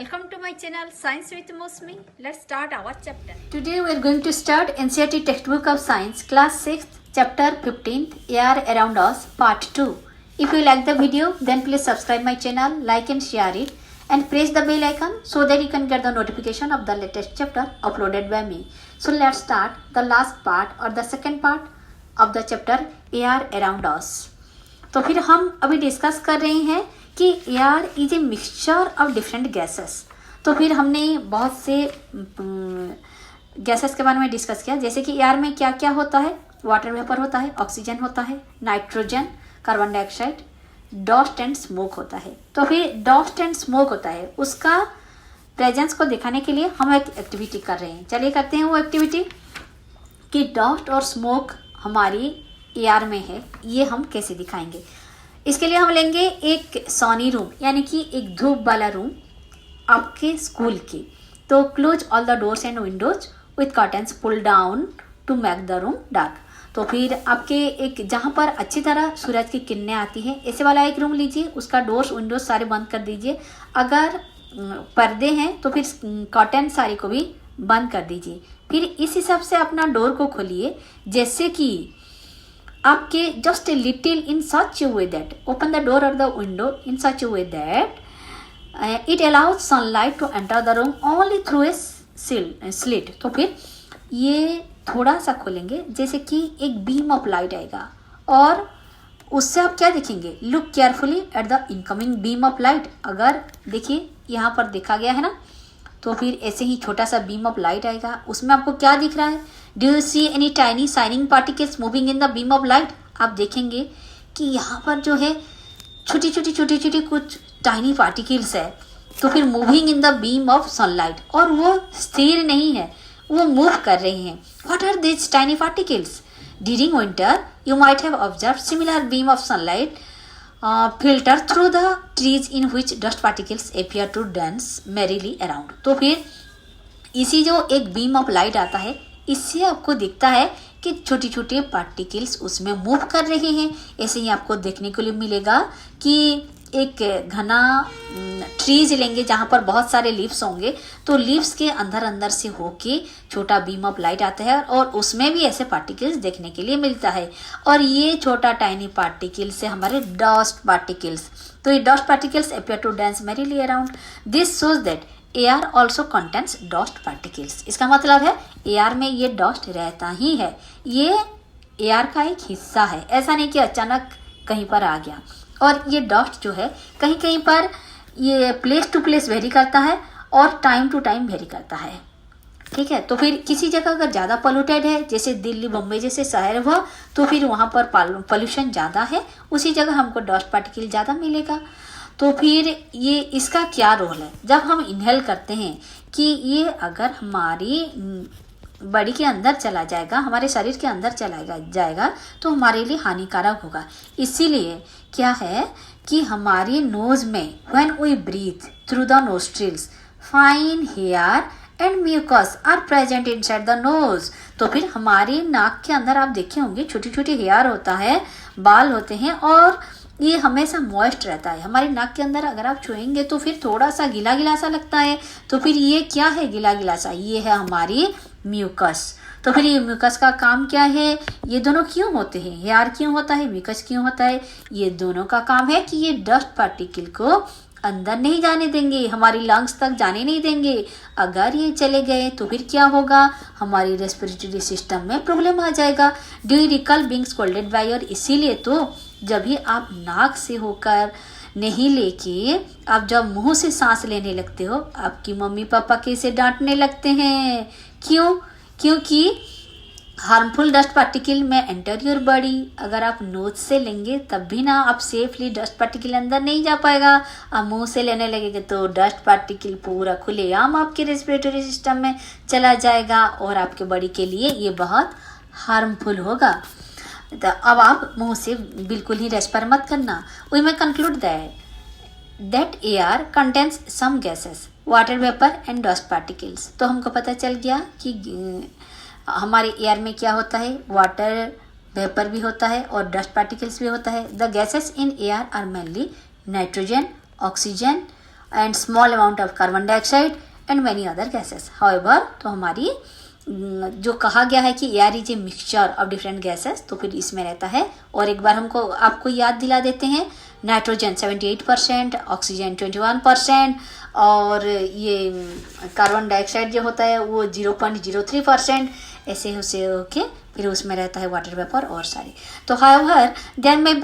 Welcome to my channel Science with Mosmi. Let's start our chapter. Today we are going to start NCERT textbook of science class 6th chapter 15th Air Around Us part 2. If you like the video then please subscribe my channel, like and share it and press the bell icon so that you can get the notification of the latest chapter uploaded by me. So let's start the last part or the second part of the chapter Air Around Us. तो फिर हम अभी discuss कर रहे हैं कि air is a mixture of different gases. तो फिर हमने बहुत से गैसेस के बारे में डिस्कस किया, जैसे कि एयर में क्या क्या होता है। वाटर वेपर होता है, ऑक्सीजन होता है, nitrogen, carbon dioxide, dust and smoke होता है। तो फिर डस्ट एंड स्मोक होता है, उसका प्रेजेंस को दिखाने के लिए हम एक एक्टिविटी कर रहे हैं। चलिए करते हैं वो एक्टिविटी कि डस्ट और स्मोक हमारी एयर में है, ये हम कैसे दिखाएंगे। इसके लिए हम लेंगे एक सनी रूम यानी कि एक धूप वाला रूम आपके स्कूल की। तो close all the doors and windows with curtains pull down to make the room dark. तो फिर आपके एक जहाँ पर अच्छी तरह सूरज की किरणें आती हैं ऐसे वाला एक रूम लीजिए, उसका डोर्स विंडोज सारे बंद कर दीजिए। अगर पर्दे हैं तो फिर कर्टन सारे को भी बंद कर दीजिए। फिर इस हिसाब से अपना डोर को खोलिए जैसे कि आपके just a little in such a way that open the door और the window in such a way that it allows sunlight to enter the room only through a slit. तो फिर ये थोड़ा सा खोलेंगे जैसे कि एक बीम ऑफ लाइट आएगा और उससे आप क्या देखेंगे, look carefully at the incoming beam of light. अगर देखिए यहाँ पर देखा गया है ना, तो फिर ऐसे ही छोटा सा बीम ऑफ लाइट आएगा, उसमें आपको क्या दिख रहा है। Do you see any tiny shining particles moving in the beam of light. आप देखेंगे कि यहाँ पर जो है छोटी छोटी कुछ टाइनी पार्टिकल्स है, तो फिर moving in the beam of sunlight, और वो स्थिर नहीं है, वो मूव कर रहे हैं। What are this tiny particles. During winter you might have observe similar beam of sunlight filter through the trees in which dust particles appear to dance merrily around। तो फिर इसी जो एक बीम ऑफ लाइट आता है, इससे आपको दिखता है कि छोटे छोटे पार्टिकल्स उसमें मूव कर रहे हैं। ऐसे ही आपको देखने को लिए मिलेगा कि एक घना ट्रीज लेंगे जहाँ पर बहुत सारे लीव्स होंगे, तो लीव्स के अंदर से होके छोटा बीम ऑफ लाइट आता है और उसमें भी ऐसे पार्टिकल्स देखने के लिए मिलता है। और ये छोटा टाइनी पार्टिकल्स है हमारे डस्ट पार्टिकल्स। तो ये dust particles appear to dance merrily around. This shows that air also contents dust particles. इसका मतलब है एयर में ये डस्ट रहता ही है, ये एयर का एक हिस्सा है, ऐसा नहीं कि अचानक कहीं पर आ गया। और ये डस्ट जो है कहीं कहीं पर ये प्लेस टू प्लेस वेरी करता है और टाइम टू टाइम वेरी करता है, ठीक है। तो फिर किसी जगह अगर ज़्यादा पोल्यूटेड है, जैसे दिल्ली बम्बई जैसे शहर हुआ, तो फिर वहाँ पर पोल्यूशन ज़्यादा है, उसी जगह हमको डस्ट पार्टिकल ज़्यादा मिलेगा। तो फिर ये इसका क्या रोल है, जब हम इनहेल करते हैं कि ये अगर हमारी बॉडी के अंदर चला जाएगा, हमारे शरीर के अंदर चला जाएगा तो हमारे लिए हानिकारक होगा। इसीलिए क्या है कि हमारी नोज में when we breathe through the nostrils fine hair and mucus are present inside the nose. तो फिर हमारी नाक के अंदर आप देखे होंगे छोटी छोटी हेयर होता है, बाल होते हैं, और ये हमेशा मॉइस्ट रहता है। हमारी नाक के अंदर अगर आप छुएंगे तो फिर थोड़ा सा गीला गीला सा लगता है। तो फिर ये क्या है गीला गीला सा, ये है हमारी म्यूकस। तो फिर ये म्यूकस का काम क्या है, ये दोनों क्यों होते हैं, हेयर क्यों होता है, म्यूकस क्यों होता है, ये दोनों का काम है कि ये डस्ट पार्टिकल को अंदर नहीं जाने देंगे, हमारी लंग्स तक जाने नहीं देंगे। अगर ये चले गए तो फिर क्या होगा, हमारी रेस्पिरेटरी सिस्टम में प्रॉब्लम आ जाएगा। Do you recall being scolded by your. इसीलिए तो जब भी आप नाक से होकर नहीं लेके आप जब मुंह से सांस लेने लगते हो, आपकी मम्मी पापा कैसे डांटने लगते हैं, क्यों, क्योंकि हार्मफुल डस्ट पार्टिकल में एंटर योर बॉडी। अगर आप नोज से लेंगे तब भी ना आप सेफली डस्ट पार्टिकल अंदर नहीं जा पाएगा। आप मुंह से लेने लगेंगे तो डस्ट पार्टिकल पूरा खुलेआम आपके रेस्पिरेटरी सिस्टम में चला जाएगा और आपके बॉडी के लिए ये बहुत हार्मफुल होगा। तो अब आप मुंह से बिल्कुल ही रेस्पिर मत करना। We may conclude that air contains some gases water vapour and dust particles. तो हमको पता चल गया कि हमारे एयर में क्या होता है, वाटर वेपर भी होता है और डस्ट पार्टिकल्स भी होता है। The gases in air are mainly nitrogen, oxygen, and small amount of carbon dioxide and many other gases. However, तो हमारी जो कहा गया है कि air is a mixture of different gases, तो फिर इसमें रहता है। और एक बार हमको आपको याद दिला देते हैं, नाइट्रोजन 78%, ऑक्सीजन 21% और ये कार्बन डाइऑक्साइड जो होता है वो 0.03%, ऐसे उसे होके फिर उसमें रहता है वाटर वेपर और सारे। तो however there may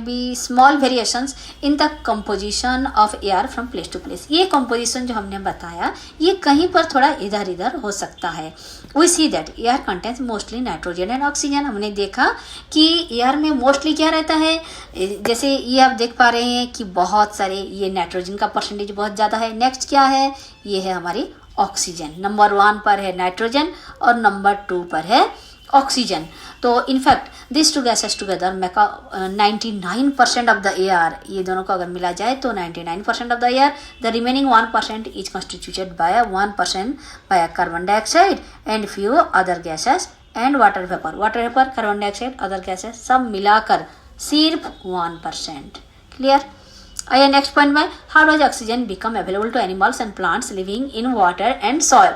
be small variations in the composition of air from place to place. ये कंपोजिशन जो हमने बताया ये कहीं पर थोड़ा इधर इधर हो सकता है। We see that air contains mostly nitrogen and oxygen. हमने देखा कि एयर में मोस्टली क्या रहता है, जैसे ये आप देख पा रहे हैं कि बहुत सारे ये नाइट्रोजन का परसेंटेज बहुत ज़्यादा है। नेक्स्ट क्या है, ये है हमारी ऑक्सीजन। नंबर 1 पर है नाइट्रोजन और नंबर 2 पर है ऑक्सीजन। तो in fact this two gases together make 99% of the air. ये दोनों को अगर मिला जाए तो 99% of the air. The remaining 1% is constituted by 1% by carbon dioxide and few other gases and water vapour. Water vapour, carbon dioxide, other gases सब मिलाकर सिर्फ 1%। क्लियर। आइए नेक्स्ट पॉइंट में, how does oxygen become available to animals and plants living in water and soil.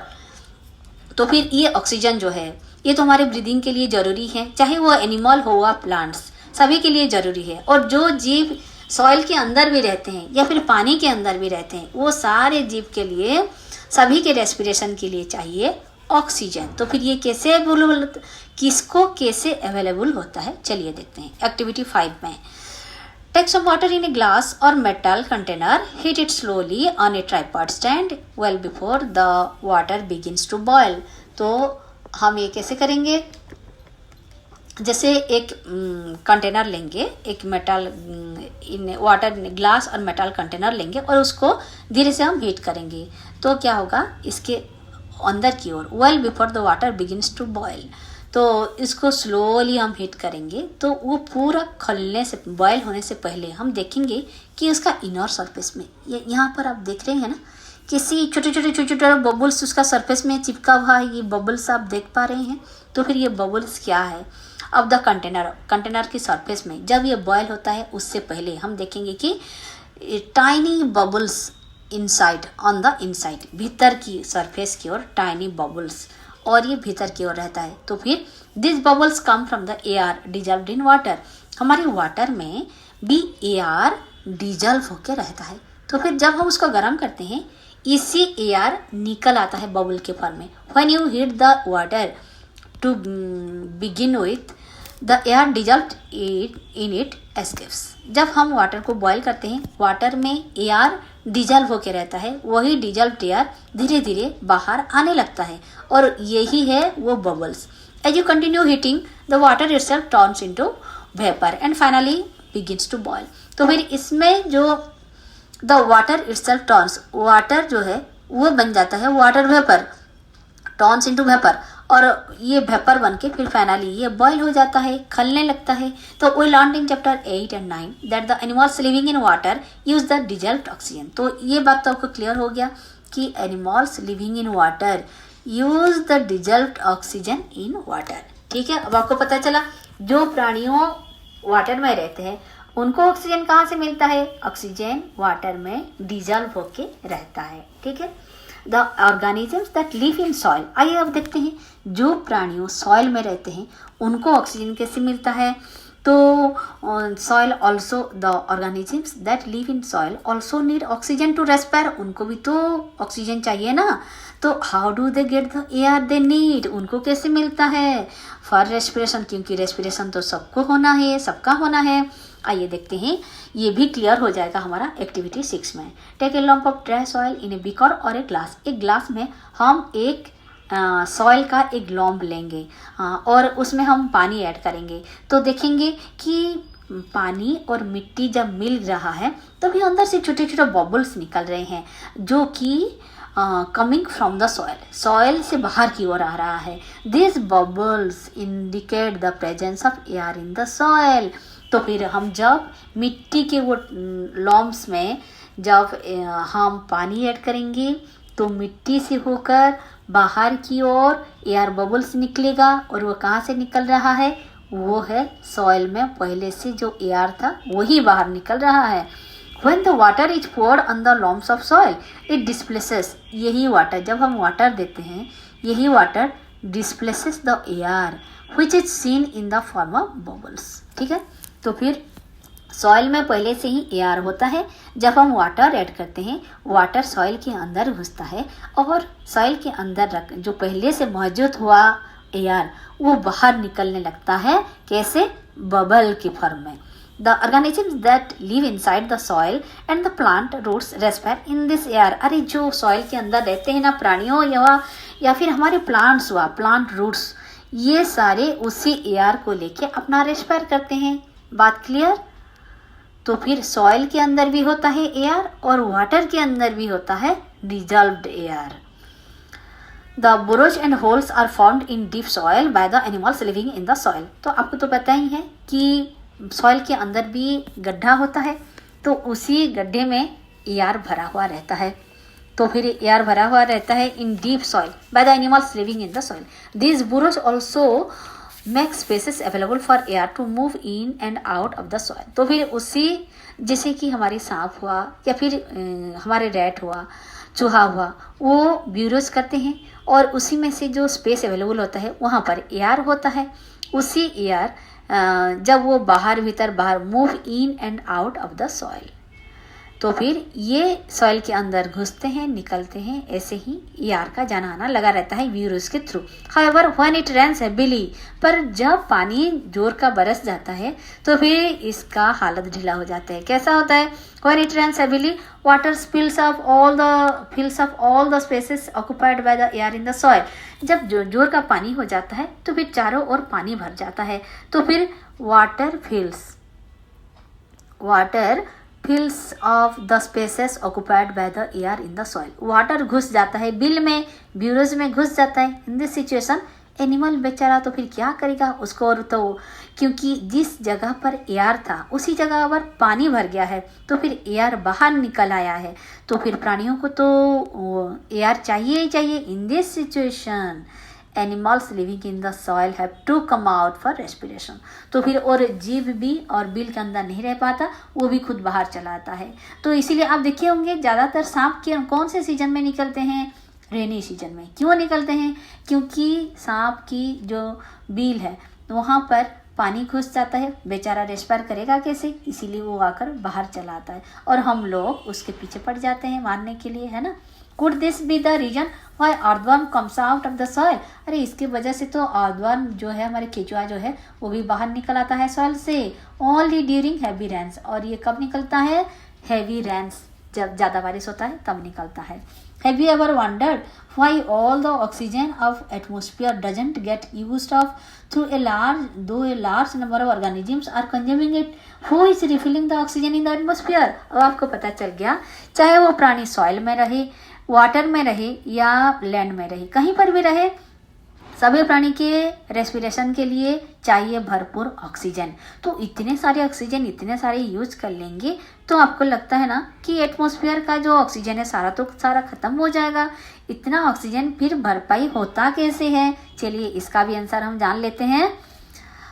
तो फिर ये oxygen जो है ये तो हमारे ब्रीदिंग के लिए ज़रूरी है, चाहे वो एनिमल हो या प्लांट्स, सभी के लिए ज़रूरी है। और जो जीव सॉइल के अंदर भी रहते हैं या फिर पानी के अंदर भी रहते हैं, वो सारे जीव के लिए, सभी के रेस्पिरेशन के लिए चाहिए ऑक्सीजन। तो फिर ये कैसे अवेलेबल, किसको कैसे अवेलेबल होता है, चलिए देखते हैं। एक्टिविटी 5 में, take some water in a glass और metal container, heat it slowly on a tripod stand well before the water begins to boil. तो हम ये कैसे करेंगे, जैसे एक कंटेनर लेंगे, एक मेटल इन वाटर ग्लास और मेटल कंटेनर लेंगे और उसको धीरे से हम हीट करेंगे। तो क्या होगा, इसके अंदर की ओर, well before the water begins to boil, तो इसको स्लोली हम हीट करेंगे। तो वो पूरा खलने से, बॉयल होने से पहले हम देखेंगे कि उसका इनर सरफेस में, यहाँ पर आप देख रहे हैं ना, किसी छोटे छोटे बबल्स उसका सरफेस में चिपका हुआ है। ये बबल्स आप देख पा रहे हैं। तो फिर ये बबल्स क्या है, अब द कंटेनर की सरफेस में जब ये बॉयल होता है उससे पहले हम देखेंगे कि tiny bubbles inside, on the inside, भीतर की सरफेस की ओर टाइनी बबल्स, और ये भीतर की ओर रहता है। तो फिर this bubbles come from the air dissolved in water. हमारे वाटर में भी एयर डिजॉल्व होकर रहता है। तो फिर जब हम उसको गर्म करते हैं, इसी एयर निकल आता है बबल के फॉर्म में। When you heat the water to begin with, the air dissolved in it escapes. जब हम वाटर को बॉयल करते हैं, वाटर में एयर डिजॉल्व होकर रहता है, वही डिजॉल्व्ड एयर धीरे धीरे बाहर आने लगता है और यही है वो bubbles. As you continue heating, the water itself turns into vapour and finally begins to boil. तो फिर इसमें जो the water itself turns, water जो है वो बन जाता है water vapour, turns into vapour, और ये वेपर बन के फिर फाइनली ये बॉयल हो जाता है, खलने लगता है। तो we learn in chapter 8 and 9 that the animals living in water use the dissolved oxygen. तो ये बात तो आपको क्लियर हो गया कि animals living in water use the dissolved oxygen in water. ठीक है, अब आपको पता चला जो प्राणियों वाटर में रहते हैं उनको ऑक्सीजन कहाँ से मिलता है, ऑक्सीजन वाटर में डिजॉल्व होके रहता है। ठीक है, the organisms that live in soil. आइए अब देखते हैं जो प्राणियों सॉइल में रहते हैं उनको ऑक्सीजन कैसे मिलता है। तो soil also, the organisms that live in soil also need oxygen to respire. उनको भी तो ऑक्सीजन चाहिए ना। तो how do they get the air they need, उनको कैसे मिलता है, फॉर रेस्पिरेशन, क्योंकि रेस्पिरेशन तो सबको होना है, सबका होना है। आइए देखते हैं, ये भी क्लियर हो जाएगा हमारा एक्टिविटी 6 में। Take a lump of dry soil in a beaker और ए ग्लास। एक ग्लास में हम एक सॉइल का एक लॉम्ब लेंगे और उसमें हम पानी ऐड करेंगे। तो देखेंगे कि पानी और मिट्टी जब मिल रहा है तो भी अंदर से छोटे छोटे बबल्स निकल रहे हैं जो कि कमिंग फ्रॉम द सॉइल से बाहर की ओर आ रहा है। This bubbles indicate the presence of air in the soil. तो फिर हम जब मिट्टी के वो लॉम्ब्स में जब हम पानी ऐड करेंगे तो मिट्टी से होकर बाहर की ओर एयर बबल्स निकलेगा और वो कहाँ से निकल रहा है, वो है सॉइल में पहले से जो एयर था वही बाहर निकल रहा है। When the water is poured on the loams of soil, it displaces, यही वाटर, जब हम वाटर देते हैं यही water displaces the air which is seen in the form of bubbles। ठीक है, तो फिर सॉइल में पहले से ही एयर होता है, जब हम वाटर ऐड करते हैं वाटर सॉइल के अंदर घुसता है और सॉइल के अंदर रख जो पहले से मौजूद हुआ एयर वो बाहर निकलने लगता है। कैसे? बबल के फॉर्म में। The organisms that live inside the soil and the plant roots respire in this air। अरे जो सॉइल के अंदर रहते हैं ना प्राणियों या फिर हमारे प्लांट्स हुआ, प्लांट रूट्स, ये सारे उसी एयर को लेके अपना रेस्पायर करते हैं। बात क्लियर? तो फिर सॉइल के अंदर भी होता है एयर और वाटर के अंदर भी होता है dissolved air. The burrows and holes are formed in deep soil by the animals living in the soil। तो आपको तो पता ही है कि सॉइल के अंदर भी गड्ढा होता है, तो उसी गड्ढे में एयर भरा हुआ रहता है। तो फिर एयर भरा हुआ रहता है in deep soil by the animals living in the soil. These burrows also make spaces available for air to move in and out of the soil. तो फिर उसी, जैसे कि हमारी सांप हुआ या फिर हमारे रैट हुआ, चूहा हुआ, वो ब्यूरोज करते हैं और उसी में से जो स्पेस अवेलेबल होता है वहाँ पर एयर होता है। उसी एयर जब वो बाहर बाहर move in and out of the soil, तो फिर ये सॉइल के अंदर घुसते हैं, निकलते हैं, ऐसे ही एयर का जाना आना लगा रहता है व्यूरोज के थ्रू। However when it rains heavily, पर जब पानी जोर का बरस जाता है तो फिर इसका हालत ढीला हो जाता है। कैसा होता है? When it rains heavily water fills up all the spaces occupied by the air in the soil। जब जोर का पानी हो जाता है तो फिर चारों ओर पानी भर जाता है, तो फिर water fills of the spaces occupied by the air in the soil। Water घुस जाता है बिल में, ब्यूरोज में घुस जाता है। इन दिस सिचुएशन एनिमल बेचारा तो फिर क्या करेगा उसको, और तो क्योंकि जिस जगह पर एयर था उसी जगह पर पानी भर गया है तो फिर एयर बाहर निकल आया है, तो फिर प्राणियों को तो एयर चाहिए ही चाहिए। In this situation animals living in the soil have to come out for respiration. तो फिर और जीव भी और बिल के अंदर नहीं रह पाता, वो भी खुद बाहर चला आता है। तो इसीलिए आप देखे होंगे ज़्यादातर सांप के कौन से सीजन में निकलते हैं? रेनी सीजन में। क्यों निकलते हैं? क्योंकि सांप की जो बिल है वहाँ पर पानी घुस जाता है, बेचारा रेस्पायर करेगा कैसे, इसीलिए वो आकर बाहर चला आता है और हम लोग उसके पीछे पड़ जाते हैं मारने के लिए, है ना। Could this be the reason why earthworm comes out of the soil? अरे इसकी वजह से तो earthworm जो है, हमारे केचुआ जो है, वो भी बाहर निकल आता है सॉइल से only during heavy rains। और ये कब निकलता है? heavy rains, जब ज़्यादा बारिश होता है तब निकलता है। Have you ever wondered why all the oxygen of atmosphere doesn't get used up though a large number of organisms are consuming it? Who is refilling the oxygen in the atmosphere? अब आपको पता चल गया, चाहे वो प्राणी soil में रहे, वाटर में रहे या लैंड में रहे, कहीं पर भी रहे, सभी प्राणी के रेस्पिरेशन के लिए चाहिए भरपूर ऑक्सीजन। तो इतने सारे ऑक्सीजन इतने सारे यूज कर लेंगे तो आपको लगता है ना कि एटमॉस्फेयर का जो ऑक्सीजन है सारा खत्म हो जाएगा। इतना ऑक्सीजन फिर भरपाई होता कैसे है? चलिए इसका भी आंसर हम जान लेते हैं।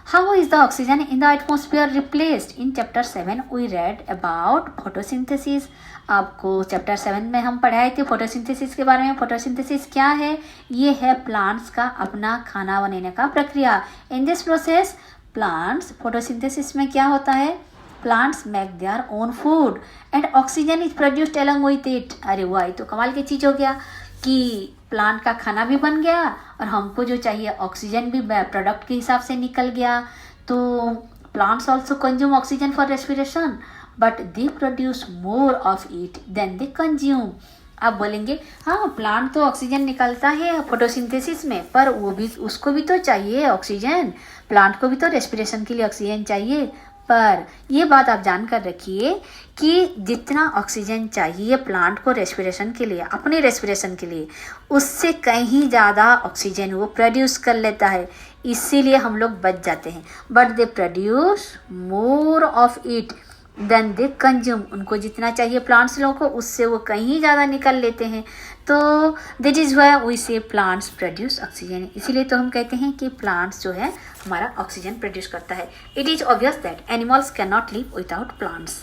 How is the oxygen in the atmosphere replaced? In chapter 7 we read about photosynthesis। आपको चैप्टर 7 में हम पढ़ाए थे फोटोसिंथेसिस के बारे में। फोटोसिंथेसिस क्या है? ये है प्लांट्स का अपना खाना बनाने का प्रक्रिया। In this process plants, photosynthesis में क्या होता है? Plants make their own food and oxygen is produced along with it. अरे वाह, तो कमाल की चीज़ हो गया कि प्लांट का खाना भी बन गया और हमको जो चाहिए ऑक्सीजन भी प्रोडक्ट के हिसाब से निकल गया। तो plants also consume oxygen for respiration but they produce more of it than they consume. आप बोलेंगे हाँ प्लांट तो ऑक्सीजन निकलता है फोटोसिंथेसिस में, पर वो भी, उसको भी तो चाहिए ऑक्सीजन, प्लांट को भी तो रेस्पिरेशन के लिए ऑक्सीजन चाहिए। पर ये बात आप जान कर रखिए कि जितना ऑक्सीजन चाहिए प्लांट को रेस्पिरेशन के लिए, अपने रेस्पिरेशन के लिए, उससे कहीं ज़्यादा ऑक्सीजन वो प्रोड्यूस कर लेता है, इसीलिए हम लोग बच जाते हैं। But they produce more of it than they consume, उनको जितना चाहिए प्लांट्स लोगों को उससे वो कहीं ज़्यादा निकल लेते हैं। तो दैट इज़ व्हाई वी से प्लांट्स प्रोड्यूस ऑक्सीजन। इसीलिए तो हम कहते हैं कि प्लांट्स जो है हमारा ऑक्सीजन प्रोड्यूस करता है। It is obvious that animals can not live without plants.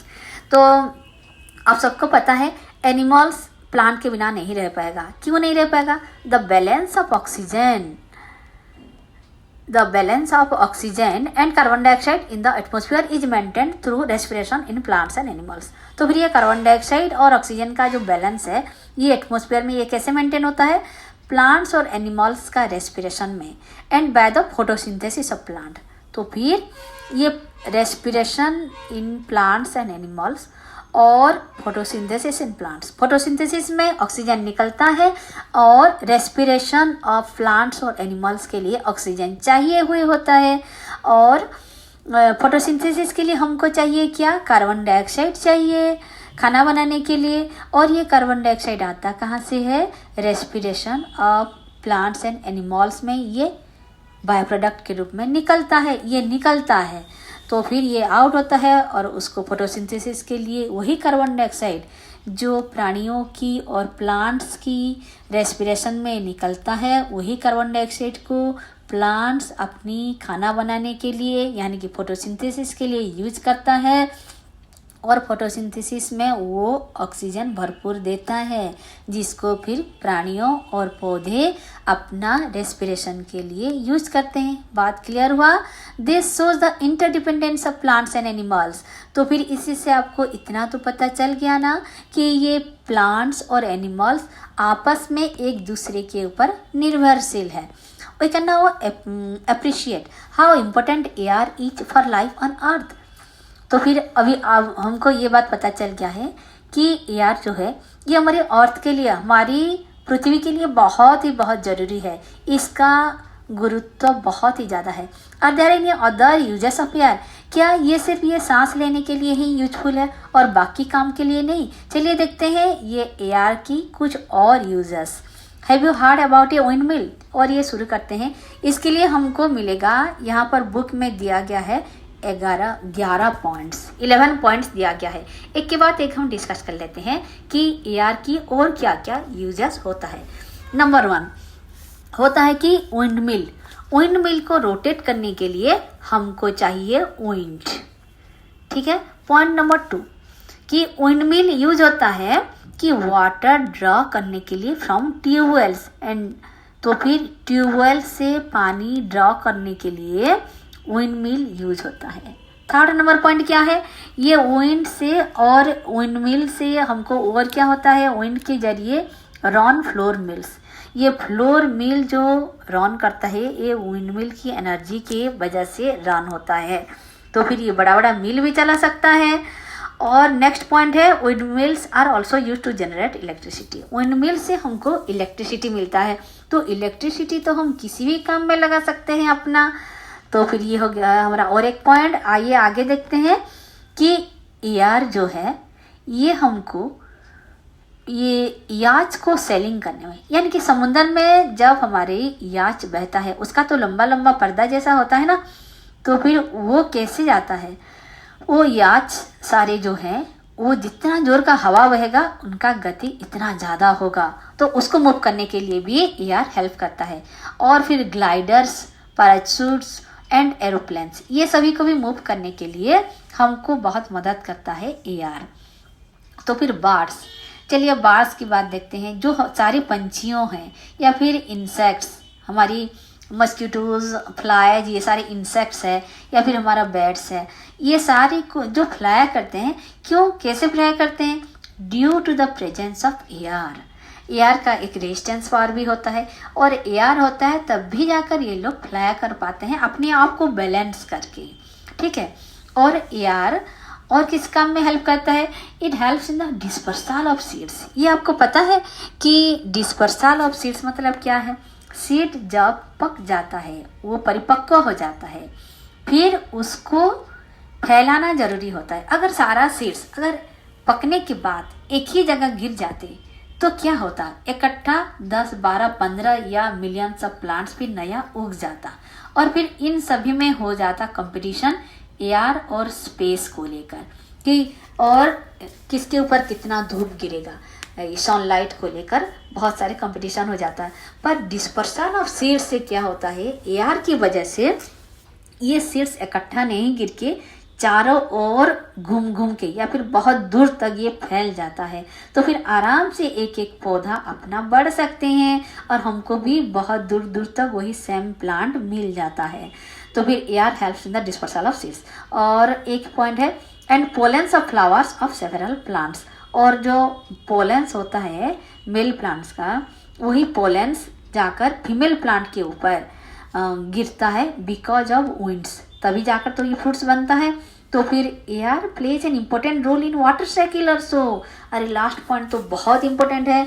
तो आप सबको पता है एनिमल्स प्लांट के बिना नहीं रह पाएगा। क्यों नहीं रह पाएगा? The balance of oxygen and carbon dioxide in the atmosphere is maintained through respiration in plants and animals। तो फिर ये कार्बन डाइऑक्साइड और ऑक्सीजन का जो बैलेंस है ये एटमॉस्फेयर में ये कैसे मेंटेन होता है? प्लांट्स और एनिमल्स का रेस्पिरेशन में, and by the photosynthesis of plant. तो फिर ये respiration in plants and animals और फोटोसिंथेसिस इन प्लांट्स। फोटोसिंथेसिस में ऑक्सीजन निकलता है और रेस्पिरेशन ऑफ प्लांट्स और एनिमल्स के लिए ऑक्सीजन चाहिए हुए होता है। और फोटोसिंथेसिस के लिए हमको चाहिए क्या? कार्बन डाइऑक्साइड चाहिए खाना बनाने के लिए। और ये कार्बन डाइऑक्साइड आता कहाँ से है? Respiration of plants and animals में ये बायो प्रोडक्ट के रूप में निकलता है। तो फिर ये आउट होता है और उसको फोटोसिंथेसिस के लिए वही कार्बन डाइऑक्साइड जो प्राणियों की और प्लांट्स की रेस्पिरेशन में निकलता है, वही कार्बन डाइऑक्साइड को प्लांट्स अपनी खाना बनाने के लिए यानी कि फोटोसिंथेसिस के लिए यूज करता है। और फोटोसिंथेसिस में वो ऑक्सीजन भरपूर देता है जिसको फिर प्राणियों और पौधे अपना रेस्पिरेशन के लिए यूज करते हैं। बात क्लियर हुआ? This shows the interdependence of plants and animals. तो फिर इसी से आपको इतना तो पता चल गया ना कि ये प्लांट्स और एनिमल्स आपस में एक दूसरे के ऊपर निर्भरशील है। We can now appreciate how important air is for life on earth। तो फिर अभी अब हमको ये बात पता चल गया है कि एयर जो है ये हमारे अर्थ के लिए, हमारी पृथ्वी के लिए बहुत ज़रूरी है। इसका गुरुत्व बहुत ही ज़्यादा है। Are there any other uses of air? क्या ये सिर्फ ये सांस लेने के लिए ही यूजफुल है और बाकी काम के लिए नहीं? चलिए देखते हैं ये एयर की कुछ और uses. Have you heard about a wind mill? और ये शुरू करते हैं। इसके लिए हमको मिलेगा, यहाँ पर बुक में दिया गया है 11 पॉइंट्स दिया गया है। एक के बाद एक हम डिस्कस कर लेते हैं कि एयर की और क्या क्या यूजेस होता है। नंबर 1 होता है कि विंड मिल को रोटेट करने के लिए हमको चाहिए विंड। ठीक है। पॉइंट नंबर 2 कि विंड मिल यूज होता है कि वाटर ड्रॉ करने के लिए फ्रॉम ट्यूबवेल्स एंड। तो फिर ट्यूबवेल से पानी ड्रॉ करने के लिए विंड मिल यूज होता है। थर्ड नंबर पॉइंट क्या है? ये विंड से और विंड मिल से हमको और क्या होता है? विंड के जरिए रन फ्लोर मिल्स। ये फ्लोर मिल जो रन करता है ये विंड मिल की एनर्जी के वजह से रन होता है। तो फिर ये बड़ा मिल भी चला सकता है। और नेक्स्ट पॉइंट है wind mills are also use to generate electricity. Wind mill से हमको इलेक्ट्रिसिटी मिलता है। तो इलेक्ट्रिसिटी तो हम किसी भी काम में लगा सकते हैं अपना। तो फिर ये हो गया हमारा और एक पॉइंट। आइए आगे देखते हैं कि एयर जो है ये हमको ये याच को सेलिंग करने में, यानी कि समुद्र में जब हमारे याच बहता है उसका तो लंबा पर्दा जैसा होता है ना। तो फिर वो कैसे जाता है? वो याच सारे जो हैं वो जितना जोर का हवा बहेगा उनका गति इतना ज़्यादा होगा। तो उसको मूव करने के लिए भी एयर हेल्प करता है। और फिर ग्लाइडर्स, पैराशूट्स एंड एरोप्लेन्स, ये सभी को भी मूव करने के लिए हमको बहुत मदद करता है एयर। तो फिर बर्ड्स, चलिए बर्ड्स की बात देखते हैं। जो सारे पंछियों हैं या फिर इंसेक्ट्स, हमारी मस्किटोज, फ्लाइज, ये सारे इंसेक्ट्स है या फिर हमारा बैट्स है, ये सारे को जो फ्लाई करते हैं, क्यों कैसे फ्लाई करते हैं? Due to the presence of air. Air का एक रेजिस्टेंस पावर भी होता है और एयर होता है तब भी जाकर ये लोग फ्लाई कर पाते हैं अपने आप को बैलेंस करके। ठीक है। और एयर और किस काम में हेल्प करता है? It helps in the dispersal of seeds. ये आपको पता है कि डिस्पर्सल ऑफ सीड्स मतलब क्या है? सीड जब पक जाता है, वो परिपक्व हो जाता है, फिर उसको फैलाना जरूरी होता है। अगर सारा सीड्स अगर पकने के बाद एक ही जगह गिर जाते तो क्या होता? इकट्ठा 10, 12, 15 या मिलियंस ऑफ प्लांट्स फिर नया उग जाता और फिर इन सभी में हो जाता कंपटीशन एयर और स्पेस को लेकर। कि और किसके ऊपर कितना धूप गिरेगा, सनलाइट को लेकर बहुत सारे कंपटीशन हो जाता है। पर डिस्पर्सन ऑफ सीड्स से क्या होता है, एयर की वजह से ये सीड्स इकट्ठा नहीं गिर के चारों ओर घूम घूम के या फिर बहुत दूर तक ये फैल जाता है। तो फिर आराम से एक एक पौधा अपना बढ़ सकते हैं और हमको भी बहुत दूर दूर तक वही सेम प्लांट मिल जाता है। तो फिर air helps in the dispersal of seeds. और एक पॉइंट है and pollens of flowers of several plants. और जो पोलेंस होता है मेल प्लांट्स का, वही पोलेंस जाकर फीमेल प्लांट के ऊपर गिरता है बिकॉज ऑफ विंड्स, तभी जाकर तो ये फ्रूट्स बनता है। तो फिर air plays an important role in water cycle also. अरे लास्ट पॉइंट तो बहुत इंपॉर्टेंट है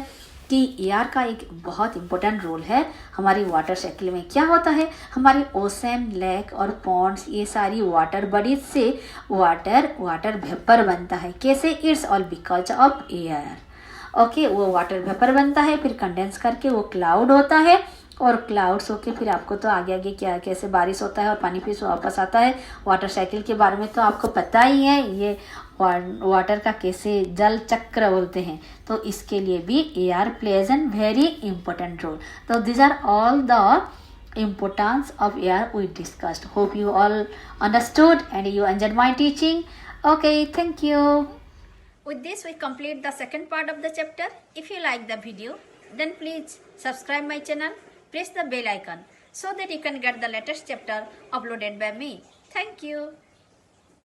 कि एयर का एक बहुत इंपॉर्टेंट रोल है हमारी वाटर साइकिल में। क्या होता है, हमारी ओशन, लेक और पॉन्ड्स, ये सारी वाटर बॉडीज से वाटर वेपर बनता है। कैसे? It's all because of air. Okay, वो वाटर वेपर बनता है, फिर कंडेंस करके वो क्लाउड होता है और क्लाउड्स होके फिर आपको तो आगे आगे क्या कैसे बारिश होता है और पानी फिर वापस आता है। वाटर साइकिल के बारे में तो आपको पता ही है, ये वाटर का कैसे जल चक्र बोलते हैं। तो इसके लिए भी air plays an very important role. तो this are all the importance of air we discussed. Hope you all understood and you enjoyed my teaching. Okay, thank you. With this, we complete the second part of the chapter. If you like the video, then please subscribe my channel, press the bell icon so that you can get the latest chapter uploaded by me. Thank you.